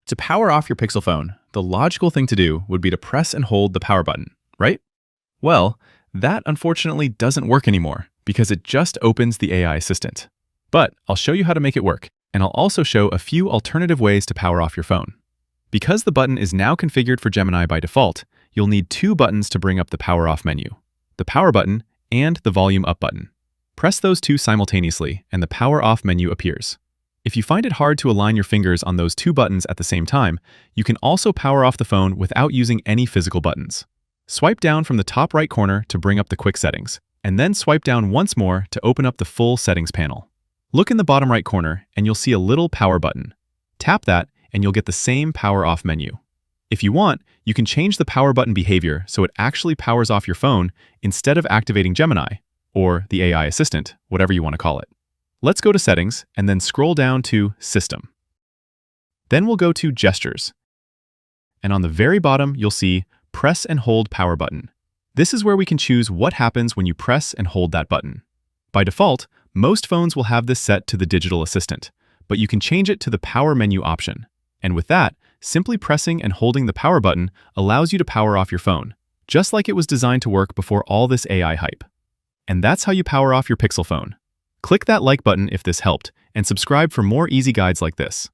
To power off your Pixel phone, the logical thing to do would be to press and hold the power button, right? Well, that unfortunately doesn't work anymore because it just opens the AI assistant. But I'll show you how to make it work, and I'll also show a few alternative ways to power off your phone. Because the button is now configured for Gemini by default, you'll need two buttons to bring up the power off menu: the power button and the volume up button. Press those two simultaneously and the power off menu appears. If you find it hard to align your fingers on those two buttons at the same time, you can also power off the phone without using any physical buttons. Swipe down from the top right corner to bring up the quick settings, and then swipe down once more to open up the full settings panel. Look in the bottom right corner and you'll see a little power button. Tap that and you'll get the same power off menu. If you want, you can change the power button behavior so it actually powers off your phone instead of activating Gemini, or the AI assistant, whatever you want to call it. Let's go to Settings and then scroll down to System. Then we'll go to Gestures. And on the very bottom, you'll see Press and Hold Power Button. This is where we can choose what happens when you press and hold that button. By default, most phones will have this set to the digital assistant, but you can change it to the power menu option. And with that, simply pressing and holding the power button allows you to power off your phone, just like it was designed to work before all this AI hype. And that's how you power off your Pixel phone. Click that like button if this helped, and subscribe for more easy guides like this.